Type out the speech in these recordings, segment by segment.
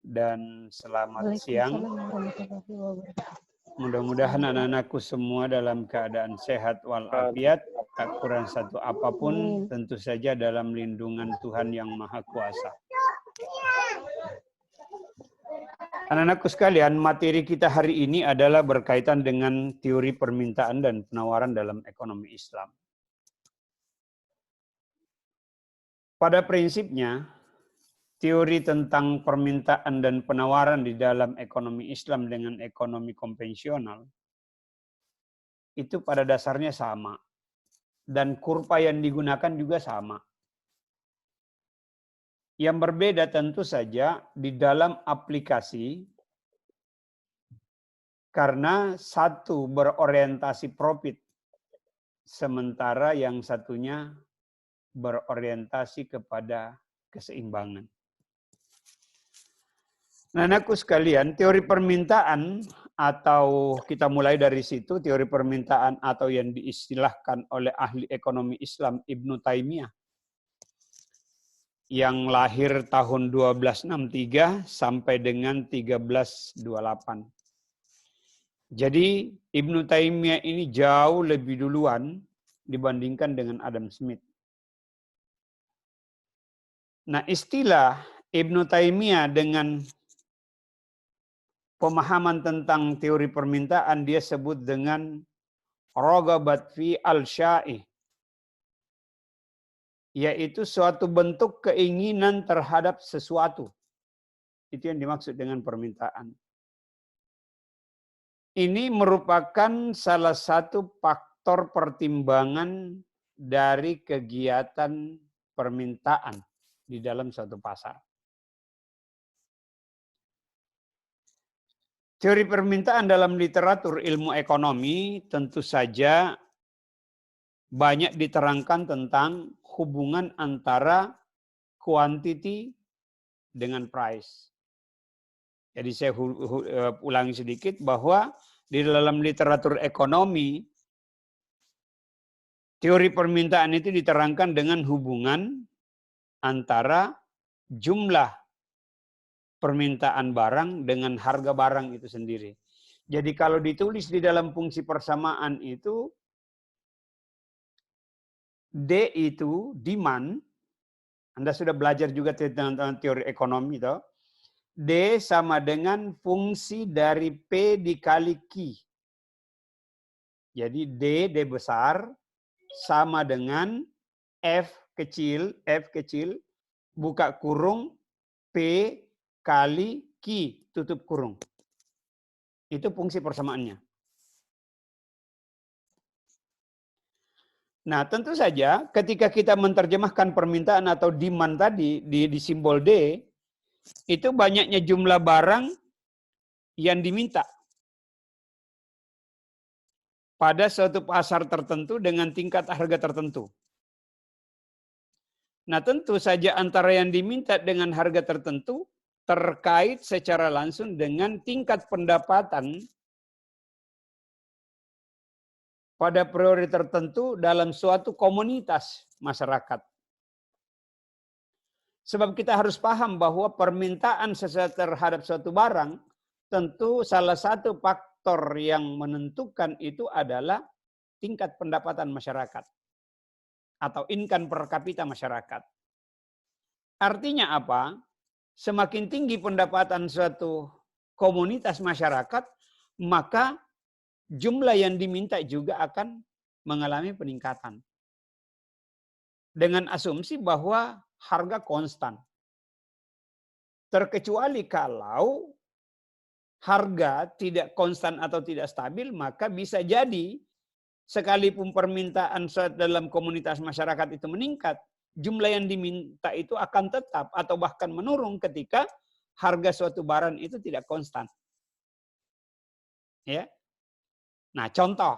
dan selamat siang. Waalaikumsalam warahmatullahi wabarakatuh. Mudah-mudahan anak-anakku semua dalam keadaan sehat walafiat, tak kurang satu apapun, tentu saja dalam lindungan Tuhan Yang Maha Kuasa. Anak-anakku sekalian, materi kita hari ini adalah berkaitan dengan teori permintaan dan penawaran dalam ekonomi Islam. Pada prinsipnya, teori tentang permintaan dan penawaran di dalam ekonomi Islam dengan ekonomi konvensional itu pada dasarnya sama. Dan kurva yang digunakan juga sama. Yang berbeda tentu saja di dalam aplikasi, karena satu berorientasi profit, sementara yang satunya berorientasi kepada keseimbangan. Nah, anakku sekalian, teori permintaan atau kita mulai dari situ, teori permintaan atau yang diistilahkan oleh ahli ekonomi Islam Ibnu Taimiyah yang lahir tahun 1263 sampai dengan 1328. Jadi Ibnu Taimiyah ini jauh lebih duluan dibandingkan dengan Adam Smith. Nah, istilah Ibnu Taimiyah dengan pemahaman tentang teori permintaan dia sebut dengan raghabat fi al-syai', yaitu suatu bentuk keinginan terhadap sesuatu. Itu yang dimaksud dengan permintaan. Ini merupakan salah satu faktor pertimbangan dari kegiatan permintaan di dalam suatu pasar. Teori permintaan dalam literatur ilmu ekonomi tentu saja banyak diterangkan tentang hubungan antara quantity dengan price. Jadi saya ulangi sedikit bahwa di dalam literatur ekonomi, teori permintaan itu diterangkan dengan hubungan antara jumlah permintaan barang dengan harga barang itu sendiri. Jadi kalau ditulis di dalam fungsi persamaan itu, D itu demand, Anda sudah belajar juga tentang teori ekonomi toh. D sama dengan fungsi dari P dikali Q. Jadi D besar sama dengan F kecil, buka kurung, P kali Q, tutup kurung. Itu fungsi persamaannya. Nah, tentu saja ketika kita menerjemahkan permintaan atau demand tadi di simbol D, itu banyaknya jumlah barang yang diminta pada suatu pasar tertentu dengan tingkat harga tertentu. Nah, tentu saja antara yang diminta dengan harga tertentu terkait secara langsung dengan tingkat pendapatan pada prioritas tertentu dalam suatu komunitas masyarakat. Sebab kita harus paham bahwa permintaan terhadap suatu barang, tentu salah satu faktor yang menentukan itu adalah tingkat pendapatan masyarakat. Atau income per kapita masyarakat. Artinya apa? Semakin tinggi pendapatan suatu komunitas masyarakat, maka jumlah yang diminta juga akan mengalami peningkatan. Dengan asumsi bahwa harga konstan. Terkecuali kalau harga tidak konstan atau tidak stabil, maka bisa jadi sekalipun permintaan dalam komunitas masyarakat itu meningkat, jumlah yang diminta itu akan tetap atau bahkan menurun ketika harga suatu barang itu tidak konstan. Ya. Nah, contoh.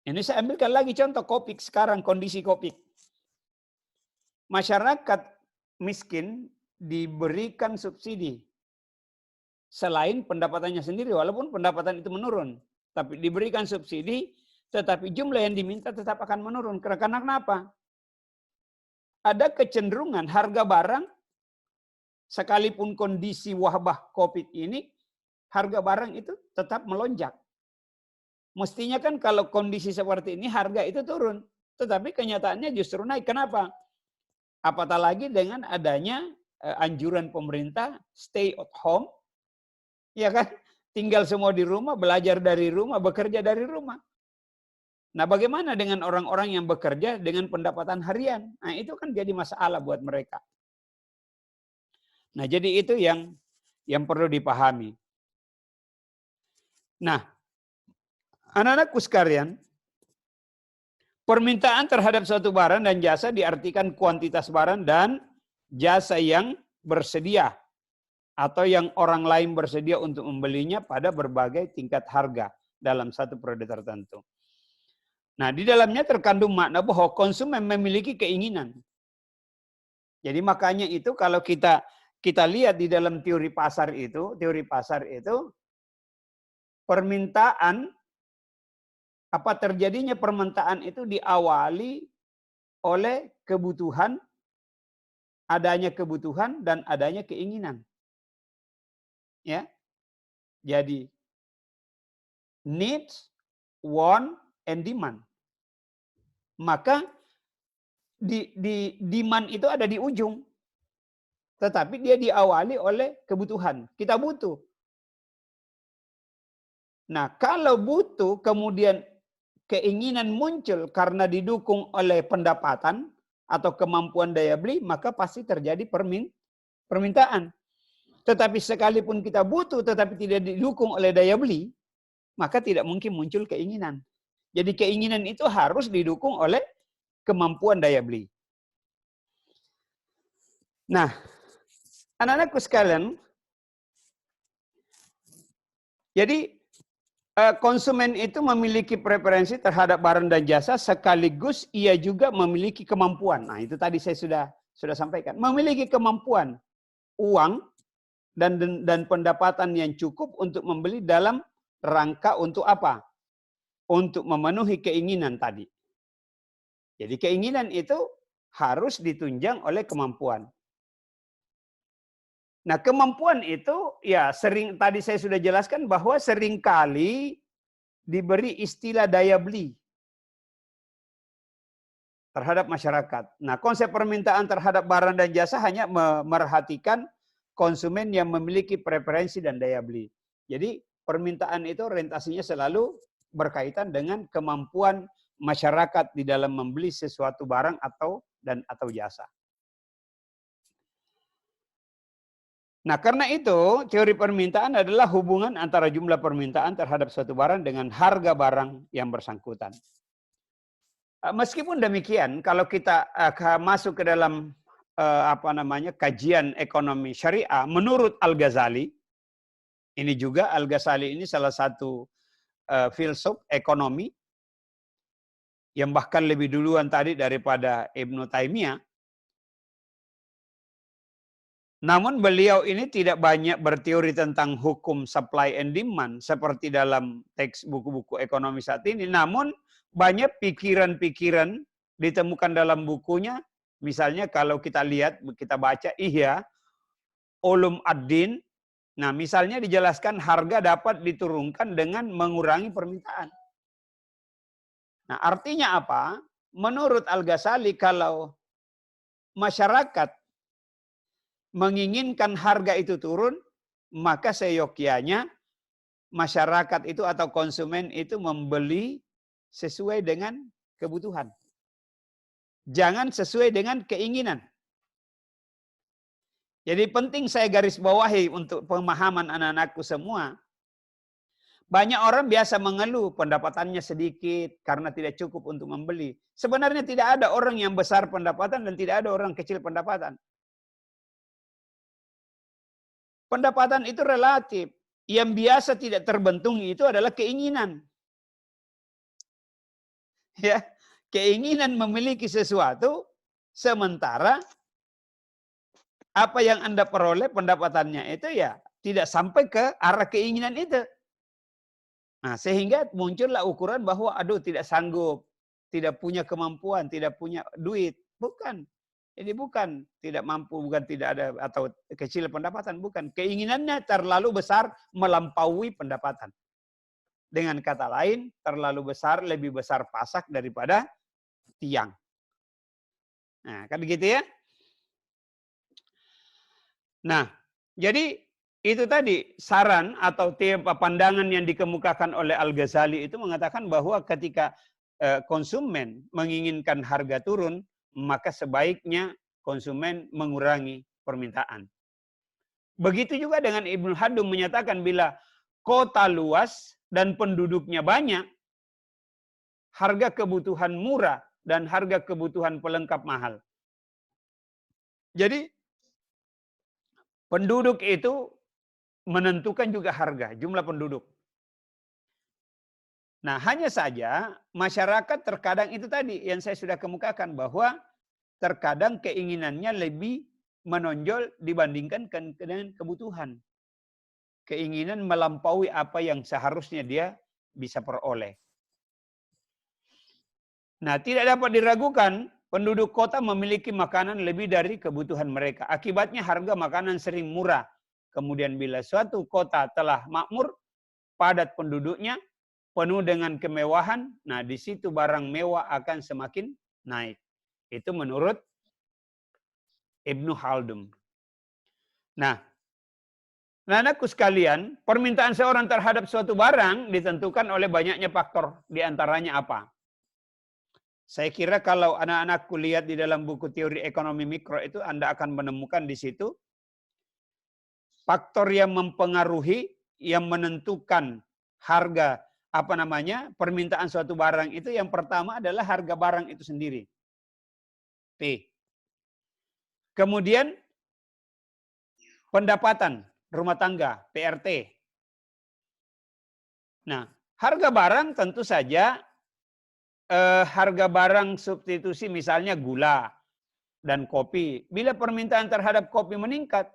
Ini saya ambilkan lagi contoh Kopik sekarang, kondisi Kopik. Masyarakat miskin diberikan subsidi selain pendapatannya sendiri, walaupun pendapatan itu menurun. Tapi diberikan subsidi, tetapi jumlah yang diminta tetap akan menurun. Karena kenapa? Ada kecenderungan harga barang sekalipun kondisi wabah COVID ini, harga barang itu tetap melonjak. Mestinya kan kalau kondisi seperti ini harga itu turun. Tetapi kenyataannya justru naik. Kenapa? Apatah lagi dengan adanya anjuran pemerintah stay at home. Ya kan? Tinggal semua di rumah, belajar dari rumah, bekerja dari rumah. Nah, bagaimana dengan orang-orang yang bekerja dengan pendapatan harian? Nah, itu kan jadi masalah buat mereka. Nah, jadi itu yang perlu dipahami. Nah, anak-anakku sekalian, permintaan terhadap suatu barang dan jasa diartikan kuantitas barang dan jasa yang bersedia atau yang orang lain bersedia untuk membelinya pada berbagai tingkat harga dalam satu periode tertentu. Nah, di dalamnya terkandung makna bahwa konsumen memiliki keinginan. Jadi makanya itu kalau kita lihat di dalam teori pasar itu permintaan terjadinya permintaan itu diawali oleh kebutuhan, adanya kebutuhan dan adanya keinginan. Ya. Jadi needs, want, and demand. Maka di demand itu ada di ujung. Tetapi dia diawali oleh kebutuhan. Kita butuh. Nah, kalau butuh kemudian keinginan muncul karena didukung oleh pendapatan atau kemampuan daya beli, maka pasti terjadi permintaan. Tetapi sekalipun kita butuh tetapi tidak didukung oleh daya beli, maka tidak mungkin muncul keinginan. Jadi keinginan itu harus didukung oleh kemampuan daya beli. Nah, anak-anakku sekalian, jadi konsumen itu memiliki preferensi terhadap barang dan jasa sekaligus ia juga memiliki kemampuan. Nah, itu tadi saya sudah sampaikan. Memiliki kemampuan uang dan pendapatan yang cukup untuk membeli dalam rangka untuk apa? Untuk memenuhi keinginan tadi. Jadi keinginan itu harus ditunjang oleh kemampuan. Nah, kemampuan itu ya tadi saya sudah jelaskan bahwa seringkali diberi istilah daya beli terhadap masyarakat. Nah, konsep permintaan terhadap barang dan jasa hanya memerhatikan konsumen yang memiliki preferensi dan daya beli. Jadi, permintaan itu orientasinya selalu berkaitan dengan kemampuan masyarakat di dalam membeli sesuatu barang atau jasa. Nah, karena itu teori permintaan adalah hubungan antara jumlah permintaan terhadap suatu barang dengan harga barang yang bersangkutan. Meskipun demikian, kalau kita masuk ke dalam kajian ekonomi syariah, menurut Al-Ghazali, ini juga Al-Ghazali ini salah satu filsuf ekonomi yang bahkan lebih duluan tadi daripada Ibnu Taimiyah. Namun beliau ini tidak banyak berteori tentang hukum supply and demand seperti dalam teks buku-buku ekonomi saat ini. Namun banyak pikiran-pikiran ditemukan dalam bukunya. Misalnya kalau kita lihat, kita baca Ihya Ulum ad-Din. Nah, misalnya dijelaskan harga dapat diturunkan dengan mengurangi permintaan. Nah, artinya apa? Menurut Al-Ghazali, kalau masyarakat menginginkan harga itu turun, maka seyogyanya masyarakat itu atau konsumen itu membeli sesuai dengan kebutuhan. Jangan sesuai dengan keinginan. Jadi penting saya garis bawahi untuk pemahaman anak-anakku semua. Banyak orang biasa mengeluh pendapatannya sedikit karena tidak cukup untuk membeli. Sebenarnya tidak ada orang yang besar pendapatan dan tidak ada orang kecil pendapatan. Pendapatan itu relatif. Yang biasa tidak terbentuk itu adalah keinginan. Ya, keinginan memiliki sesuatu sementara apa yang Anda peroleh pendapatannya itu ya tidak sampai ke arah keinginan itu. Nah, sehingga muncullah ukuran bahwa aduh tidak sanggup, tidak punya kemampuan, tidak punya duit. Bukan. Jadi bukan tidak mampu, bukan tidak ada atau kecil pendapatan, bukan. Keinginannya terlalu besar melampaui pendapatan. Dengan kata lain, terlalu besar, lebih besar pasak daripada tiang. Nah, kan gitu ya. Nah, jadi itu tadi saran atau pandangan yang dikemukakan oleh Al-Ghazali itu mengatakan bahwa ketika konsumen menginginkan harga turun, maka sebaiknya konsumen mengurangi permintaan. Begitu juga dengan Ibnu Haldun menyatakan bila kota luas dan penduduknya banyak, harga kebutuhan murah dan harga kebutuhan pelengkap mahal. Jadi penduduk itu menentukan juga harga, jumlah penduduk. Nah, hanya saja masyarakat terkadang itu tadi yang saya sudah kemukakan bahwa terkadang keinginannya lebih menonjol dibandingkan dengan kebutuhan. Keinginan melampaui apa yang seharusnya dia bisa peroleh. Nah, tidak dapat diragukan penduduk kota memiliki makanan lebih dari kebutuhan mereka. Akibatnya harga makanan sering murah. Kemudian bila suatu kota telah makmur, padat penduduknya, penuh dengan kemewahan, nah di situ barang mewah akan semakin naik. Itu menurut Ibnu Haldun. Nah, anakku sekalian, permintaan seorang terhadap suatu barang ditentukan oleh banyaknya faktor. Di antaranya apa? Saya kira kalau anak-anakku lihat di dalam buku teori ekonomi mikro itu, Anda akan menemukan di situ faktor yang mempengaruhi, yang menentukan harga permintaan suatu barang itu yang pertama adalah harga barang itu sendiri. P. Kemudian pendapatan rumah tangga, PRT. Nah, harga barang tentu saja harga barang substitusi misalnya gula dan kopi. Bila permintaan terhadap kopi meningkat,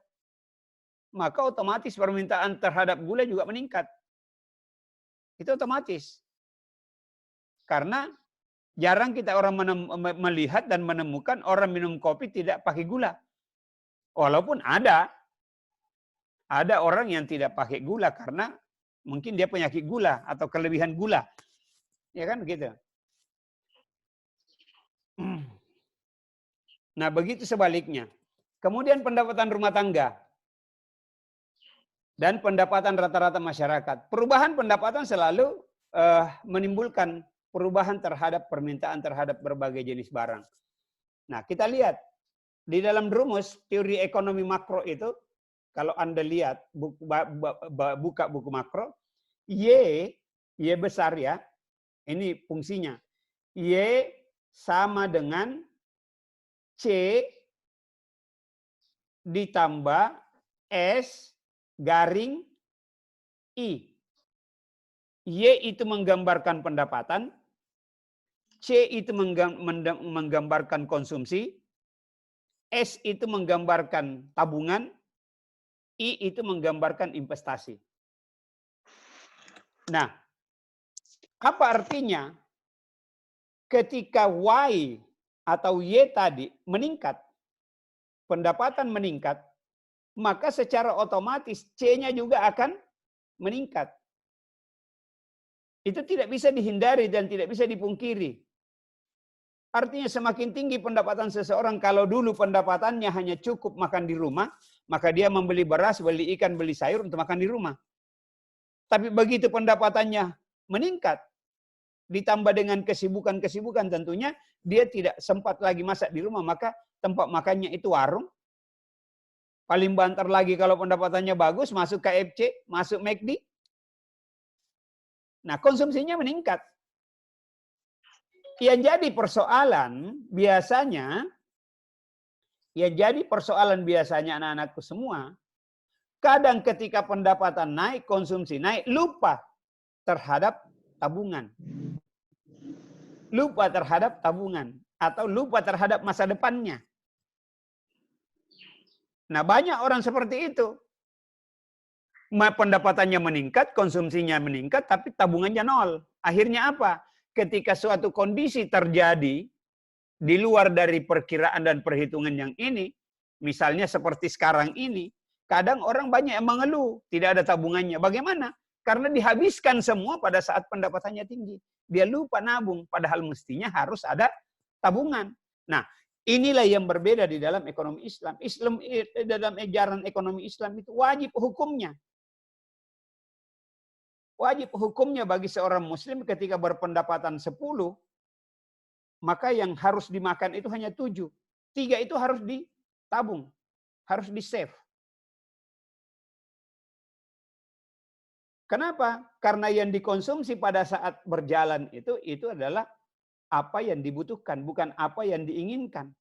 maka otomatis permintaan terhadap gula juga meningkat. Itu otomatis. Karena jarang kita orang melihat dan menemukan orang minum kopi tidak pakai gula. Walaupun ada orang yang tidak pakai gula karena mungkin dia penyakit gula atau kelebihan gula. Ya kan begitu. Nah, begitu sebaliknya. Kemudian pendapatan rumah tangga dan pendapatan rata-rata masyarakat. Perubahan pendapatan selalu menimbulkan perubahan terhadap permintaan terhadap berbagai jenis barang. Nah, kita lihat di dalam rumus teori ekonomi makro itu, kalau Anda lihat buka buku makro, Y besar ya, ini fungsinya. Y sama dengan C ditambah S garing I. Y itu menggambarkan pendapatan, C itu menggambarkan konsumsi, S itu menggambarkan tabungan, I itu menggambarkan investasi. Nah, apa artinya ketika Y atau Y tadi meningkat, pendapatan meningkat, maka secara otomatis C-nya juga akan meningkat. Itu tidak bisa dihindari dan tidak bisa dipungkiri. Artinya semakin tinggi pendapatan seseorang, kalau dulu pendapatannya hanya cukup makan di rumah, maka dia membeli beras, beli ikan, beli sayur untuk makan di rumah. Tapi begitu pendapatannya meningkat, ditambah dengan kesibukan-kesibukan tentunya, dia tidak sempat lagi masak di rumah, maka tempat makannya itu warung. Paling banter lagi kalau pendapatannya bagus, masuk KFC, masuk McD. Nah, konsumsinya meningkat. Yang jadi persoalan biasanya anak-anakku semua, kadang ketika pendapatan naik, konsumsi naik, lupa terhadap tabungan. Lupa terhadap tabungan atau lupa terhadap masa depannya. Nah, banyak orang seperti itu. Pendapatannya meningkat, konsumsinya meningkat, tapi tabungannya nol. Akhirnya apa? Ketika suatu kondisi terjadi, di luar dari perkiraan dan perhitungan yang ini, misalnya seperti sekarang ini, kadang orang banyak yang mengeluh, tidak ada tabungannya. Bagaimana? Karena dihabiskan semua pada saat pendapatannya tinggi. Dia lupa nabung, padahal mestinya harus ada tabungan. Nah, inilah yang berbeda di dalam ekonomi Islam. Dalam ajaran ekonomi Islam itu wajib hukumnya. Wajib hukumnya bagi seorang muslim ketika berpendapatan 10, maka yang harus dimakan itu hanya 7. 3 itu harus ditabung, harus di-save. Kenapa? Karena yang dikonsumsi pada saat berjalan itu adalah apa yang dibutuhkan, bukan apa yang diinginkan.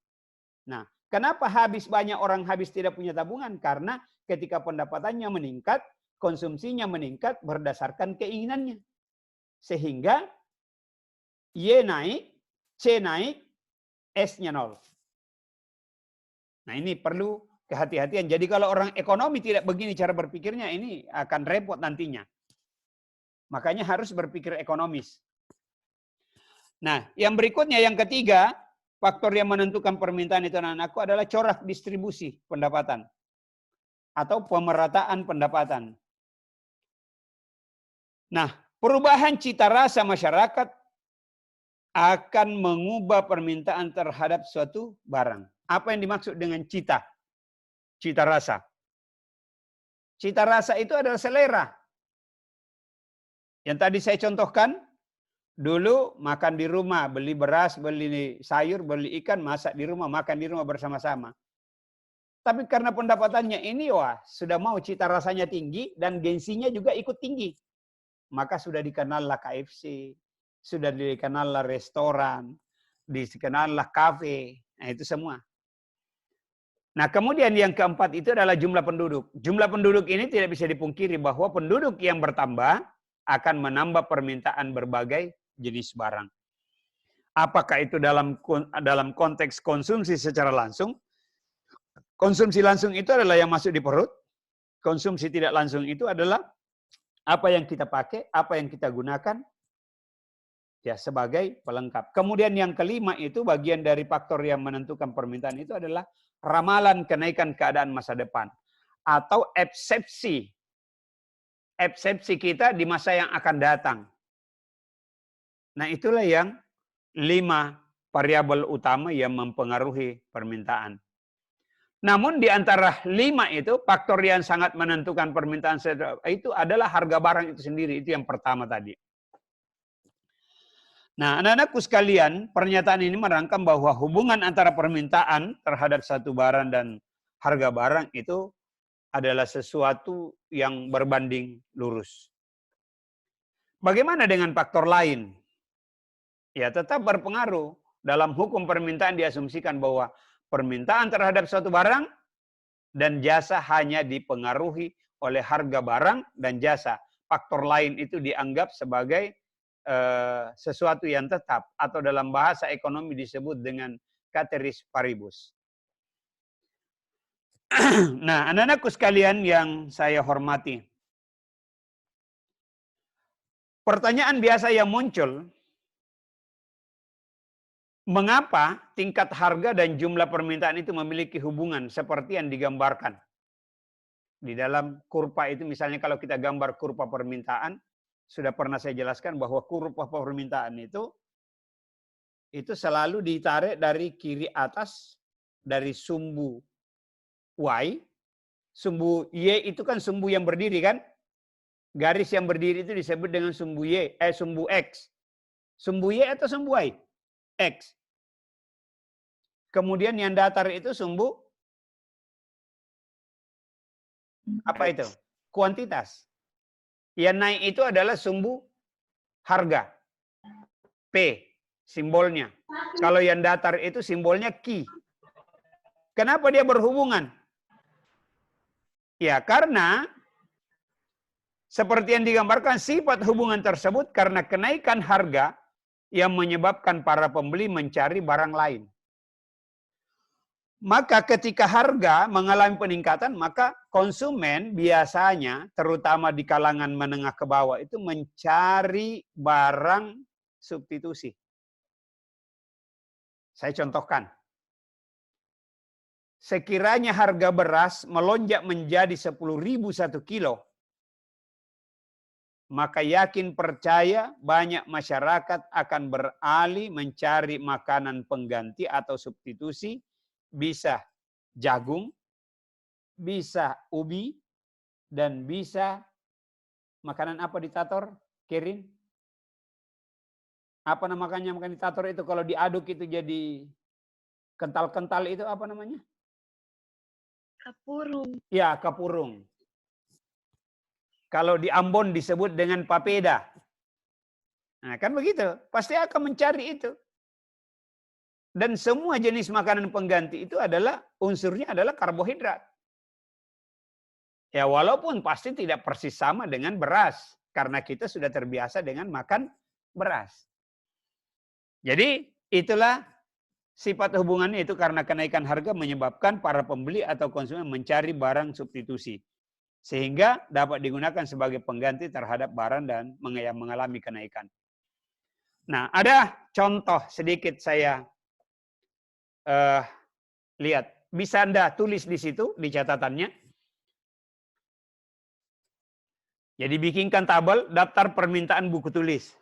Nah, kenapa banyak orang habis tidak punya tabungan? Karena ketika pendapatannya meningkat, konsumsinya meningkat berdasarkan keinginannya. Sehingga Y naik, C naik, S-nya 0. Nah, ini perlu kehati-hatian. Jadi kalau orang ekonomi tidak begini cara berpikirnya, ini akan repot nantinya. Makanya harus berpikir ekonomis. Nah, yang berikutnya, yang ketiga, faktor yang menentukan permintaan itu anak-anakku adalah corak distribusi pendapatan. Atau pemerataan pendapatan. Nah, perubahan cita rasa masyarakat akan mengubah permintaan terhadap suatu barang. Apa yang dimaksud dengan cita? Cita rasa. Cita rasa itu adalah selera. Yang tadi saya contohkan, dulu makan di rumah, beli beras, beli sayur, beli ikan, masak di rumah, makan di rumah bersama-sama. Tapi karena pendapatannya ini, wah, sudah mau cita rasanya tinggi dan gengsinya juga ikut tinggi. Maka sudah dikenallah KFC, sudah dikenallah restoran, dikenallah kafe, nah itu semua. Nah, kemudian yang keempat itu adalah jumlah penduduk. Jumlah penduduk ini tidak bisa dipungkiri bahwa penduduk yang bertambah akan menambah permintaan berbagai jenis barang. Apakah itu dalam konteks konsumsi secara langsung? Konsumsi langsung itu adalah yang masuk di perut. Konsumsi tidak langsung itu adalah apa yang kita pakai, apa yang kita gunakan, ya sebagai pelengkap. Kemudian yang kelima itu bagian dari faktor yang menentukan permintaan itu adalah ramalan kenaikan keadaan masa depan. Atau eksepsi. Eksepsi kita di masa yang akan datang. Nah, itulah yang 5 variabel utama yang mempengaruhi permintaan. Namun di antara 5 itu, faktor yang sangat menentukan permintaan itu adalah harga barang itu sendiri. Itu yang pertama tadi. Nah, anak-anakku sekalian, pernyataan ini merangkum bahwa hubungan antara permintaan terhadap satu barang dan harga barang itu adalah sesuatu yang berbanding lurus. Bagaimana dengan faktor lain? Ya, tetap berpengaruh. Dalam hukum permintaan diasumsikan bahwa permintaan terhadap suatu barang dan jasa hanya dipengaruhi oleh harga barang dan jasa. Faktor lain itu dianggap sebagai sesuatu yang tetap, atau dalam bahasa ekonomi disebut dengan ceteris paribus. Nah, anak-anakku sekalian yang saya hormati, pertanyaan biasa yang muncul, mengapa tingkat harga dan jumlah permintaan itu memiliki hubungan seperti yang digambarkan? Di dalam kurva itu, misalnya kalau kita gambar kurva permintaan, sudah pernah saya jelaskan bahwa kurva permintaan itu selalu ditarik dari kiri atas, dari sumbu Y. Sumbu Y itu kan sumbu yang berdiri kan? Garis yang berdiri itu disebut dengan sumbu sumbu X. Sumbu Y atau sumbu Y? X. Kemudian yang datar itu sumbu apa itu? Kuantitas. Yang naik itu adalah sumbu harga. P simbolnya. Kalau yang datar itu simbolnya Q. Kenapa dia berhubungan? Ya, karena seperti yang digambarkan sifat hubungan tersebut karena kenaikan harga yang menyebabkan para pembeli mencari barang lain. Maka ketika harga mengalami peningkatan, maka konsumen biasanya, terutama di kalangan menengah ke bawah, itu mencari barang substitusi. Saya contohkan. Sekiranya harga beras melonjak menjadi 10.000 1 kilo, maka yakin percaya banyak masyarakat akan beralih mencari makanan pengganti atau substitusi, bisa jagung, bisa ubi, dan bisa makanan apa ditator, Kirin? Apa namanya makan ditator itu kalau diaduk itu jadi kental-kental itu apa namanya? Kapurung. Ya, kapurung. Kalau di Ambon disebut dengan papeda. Nah, kan begitu. Pasti akan mencari itu. Dan semua jenis makanan pengganti itu adalah unsurnya adalah karbohidrat. Ya, walaupun pasti tidak persis sama dengan beras. Karena kita sudah terbiasa dengan makan beras. Jadi, itulah sifat hubungannya itu karena kenaikan harga menyebabkan para pembeli atau konsumen mencari barang substitusi. Sehingga dapat digunakan sebagai pengganti terhadap barang dan mengalami kenaikan. Nah, ada contoh sedikit saya lihat. Bisa Anda tulis di situ, di catatannya. Jadi bikinkan tabel, daftar permintaan buku tulis.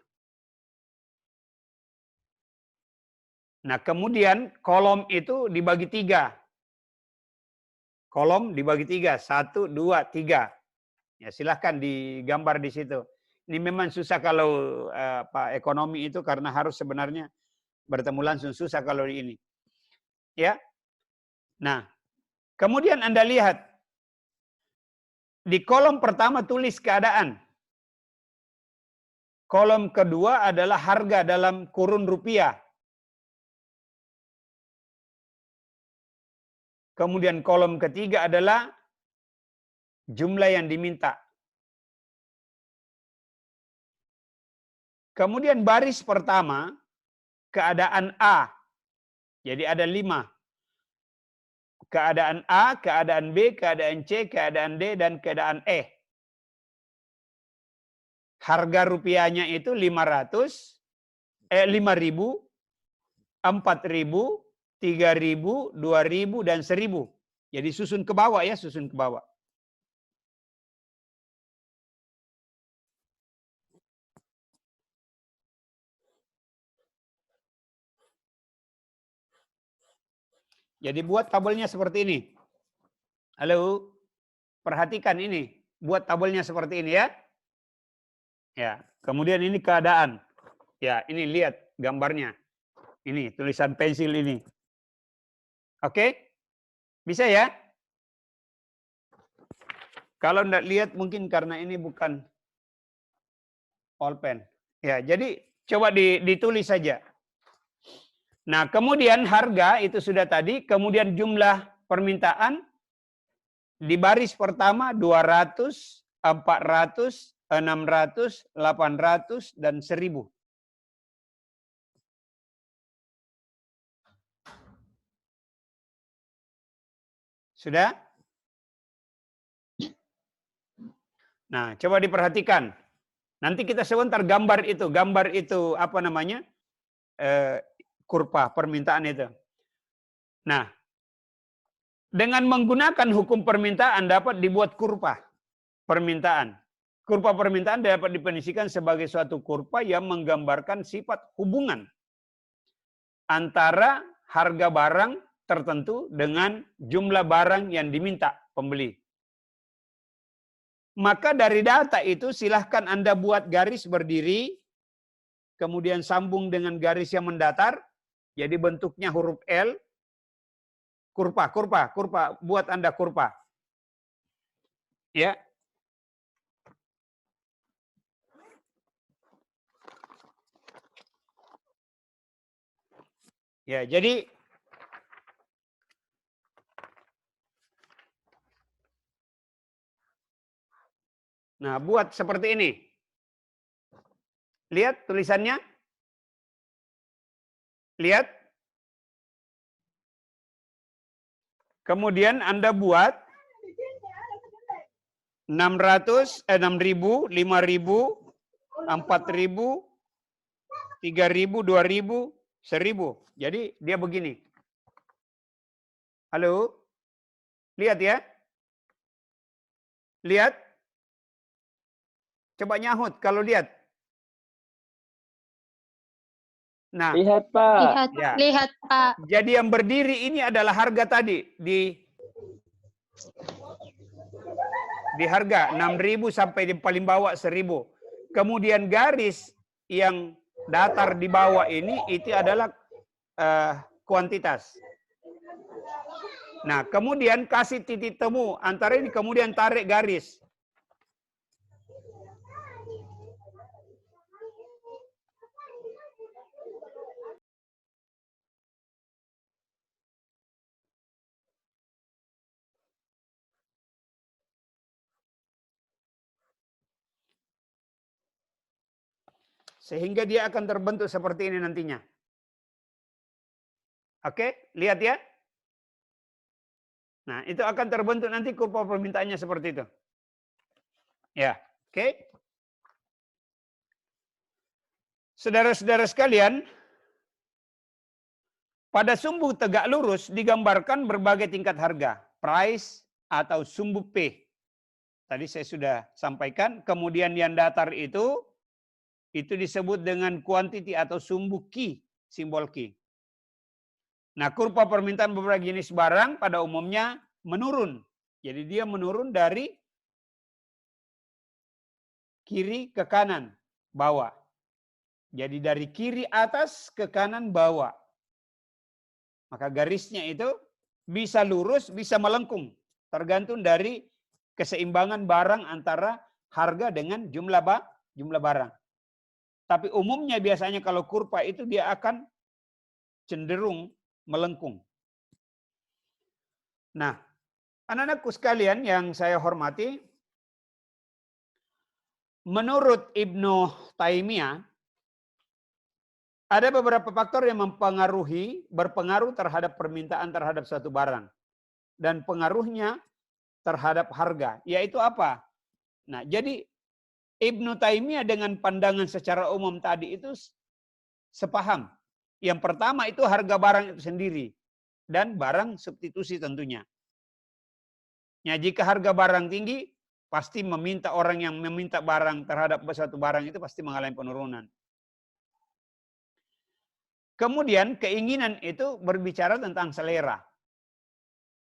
Nah, kemudian kolom itu dibagi 3. Kolom dibagi 3, 1, 2, 3. Ya, silahkan digambar di situ. Ini memang susah kalau Pak ekonomi itu karena harus sebenarnya bertemu langsung, susah kalau ini. Ya. Nah, kemudian Anda lihat di kolom pertama tulis keadaan. Kolom kedua adalah harga dalam kurun rupiah. Kemudian kolom ketiga adalah jumlah yang diminta. Kemudian baris pertama, keadaan A. Jadi ada 5. Keadaan A, keadaan B, keadaan C, keadaan D, dan keadaan E. Harga rupiahnya itu 5.000, 4.000, 3.000, 2.000, dan 1.000. Jadi susun ke bawah ya, susun ke bawah. Jadi buat tabelnya seperti ini. Halo, perhatikan ini. Buat tabelnya seperti ini ya. Ya, kemudian ini keadaan. Ya, ini lihat gambarnya. Ini tulisan pensil ini. Oke? Bisa ya? Kalau enggak lihat mungkin karena ini bukan pulpen. Ya, jadi coba ditulis saja. Nah, kemudian harga itu sudah tadi, kemudian jumlah permintaan di baris pertama 200, 400, 600, 800, dan 1.000. Sudah? Nah, coba diperhatikan. Nanti kita sebentar gambar itu apa namanya? Kurva permintaan itu. Nah, dengan menggunakan hukum permintaan dapat dibuat kurva permintaan. Kurva permintaan dapat didefinisikan sebagai suatu kurva yang menggambarkan sifat hubungan antara harga barang tertentu dengan jumlah barang yang diminta pembeli. Maka dari data itu silahkan Anda buat garis berdiri, kemudian sambung dengan garis yang mendatar, jadi bentuknya huruf L, kurva, buat Anda kurva. Ya. Ya, jadi nah, buat seperti ini. Lihat tulisannya. Lihat. Kemudian Anda buat 600, 6.000, 5.000, 4.000, 3.000, 2.000, 1000. Jadi dia begini. Halo? Lihat ya. Lihat. Coba nyahut kalau lihat. Nah, Lihat, Pak. Lihat, ya. lihat, Pak. Jadi yang berdiri ini adalah harga tadi di harga 6.000 sampai di paling bawah 1.000. Kemudian garis yang datar di bawah ini itu adalah kuantitas. Nah, kemudian kasih titik temu antara ini, kemudian tarik garis. Sehingga dia akan terbentuk seperti ini nantinya. Oke, lihat ya. Nah, itu akan terbentuk nanti kurva permintaannya seperti itu. Ya, oke. Saudara-saudara sekalian, pada sumbu tegak lurus digambarkan berbagai tingkat harga, price atau sumbu P. Tadi saya sudah sampaikan, kemudian yang datar itu disebut dengan quantity atau sumbu Q, simbol Q. Nah, kurva permintaan beberapa jenis barang pada umumnya menurun. Jadi dia menurun dari kiri ke kanan, bawah. Jadi dari kiri atas ke kanan bawah. Maka garisnya itu bisa lurus, bisa melengkung. Tergantung dari keseimbangan barang antara harga dengan jumlah barang. Tapi umumnya biasanya kalau kurva itu dia akan cenderung melengkung. Nah, anak-anakku sekalian yang saya hormati, menurut Ibnu Taimiyah, ada beberapa faktor yang berpengaruh terhadap permintaan terhadap suatu barang. Dan pengaruhnya terhadap harga. Yaitu apa? Nah, jadi Ibnu Taimiyah dengan pandangan secara umum tadi itu sepaham. Yang pertama itu harga barang itu sendiri. Dan barang substitusi tentunya. Ya, jika harga barang tinggi, pasti orang yang meminta barang terhadap suatu barang itu pasti mengalami penurunan. Kemudian keinginan itu berbicara tentang selera.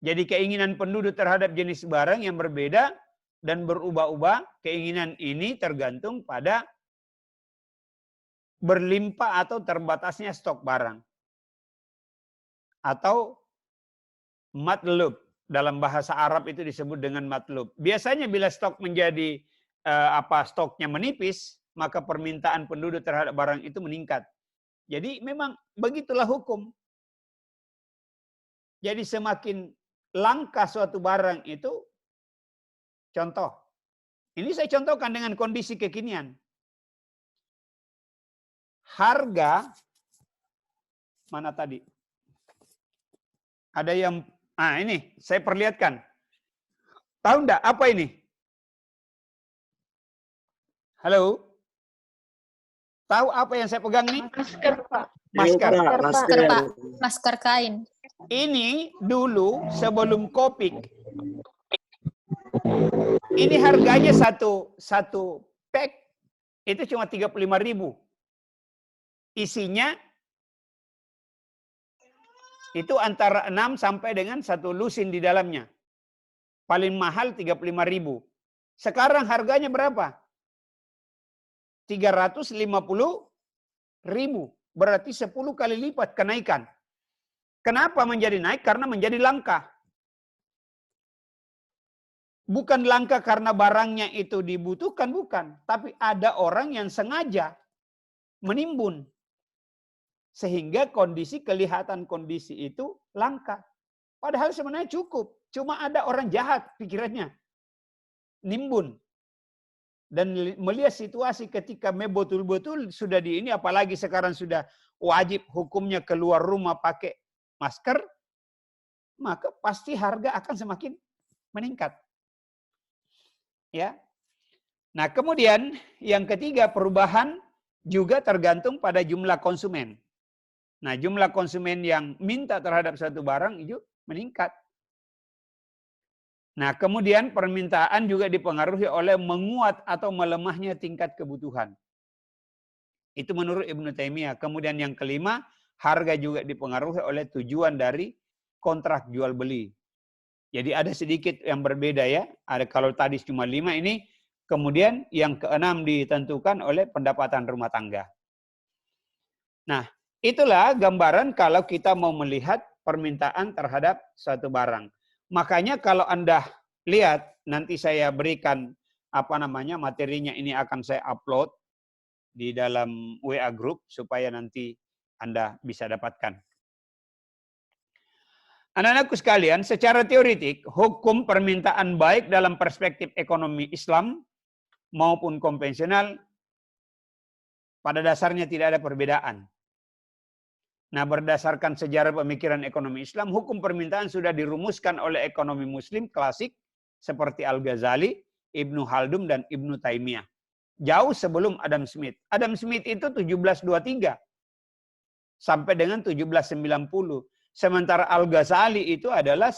Jadi keinginan penduduk terhadap jenis barang yang berbeda dan berubah-ubah, keinginan ini tergantung pada berlimpah atau terbatasnya stok barang. Atau matlub, dalam bahasa Arab itu disebut dengan matlub. Biasanya bila stok menjadi stoknya menipis, maka permintaan penduduk terhadap barang itu meningkat. Jadi memang begitulah hukum. Jadi semakin langka suatu barang itu, contoh. Ini saya contohkan dengan kondisi kekinian. Harga, mana tadi? Ada yang, ini saya perlihatkan. Tahu enggak apa ini? Halo? Tahu apa yang saya pegang nih? Masker, Pak. Masker. Masker, Pak. Masker kain. Ini dulu sebelum Covid. Ini harganya satu pack itu cuma 35.000. Isinya itu antara 6 sampai dengan 1 lusin di dalamnya. Paling mahal 35.000. Sekarang harganya berapa? 350.000. Berarti 10 kali lipat kenaikan. Kenapa menjadi naik? Karena menjadi langka. Bukan langka karena barangnya itu dibutuhkan, bukan. Tapi ada orang yang sengaja menimbun. Sehingga kelihatan kondisi itu langka. Padahal sebenarnya cukup. Cuma ada orang jahat pikirannya. Nimbun. Dan melihat situasi ketika betul-betul sudah di ini, apalagi sekarang sudah wajib hukumnya keluar rumah pakai masker, maka pasti harga akan semakin meningkat. Ya. Nah, kemudian yang ketiga, perubahan juga tergantung pada jumlah konsumen. Nah, jumlah konsumen yang minta terhadap satu barang itu meningkat. Nah, kemudian permintaan juga dipengaruhi oleh menguat atau melemahnya tingkat kebutuhan. Itu menurut Ibnu Taimiyah. Kemudian yang kelima, harga juga dipengaruhi oleh tujuan dari kontrak jual beli. Jadi ada sedikit yang berbeda ya. Ada kalau tadi cuma 5 ini, kemudian yang keenam ditentukan oleh pendapatan rumah tangga. Nah, itulah gambaran kalau kita mau melihat permintaan terhadap suatu barang. Makanya kalau Anda lihat, nanti saya berikan materinya ini akan saya upload di dalam WA group supaya nanti Anda bisa dapatkan. Anak-anakku sekalian, secara teoretik, hukum permintaan baik dalam perspektif ekonomi Islam maupun konvensional pada dasarnya tidak ada perbedaan. Nah, berdasarkan sejarah pemikiran ekonomi Islam, hukum permintaan sudah dirumuskan oleh ekonomi Muslim klasik seperti Al-Ghazali, Ibnu Khaldun, dan Ibnu Taimiyah. Jauh sebelum Adam Smith. Adam Smith itu 1723 sampai dengan 1790. Sementara Al-Ghazali itu adalah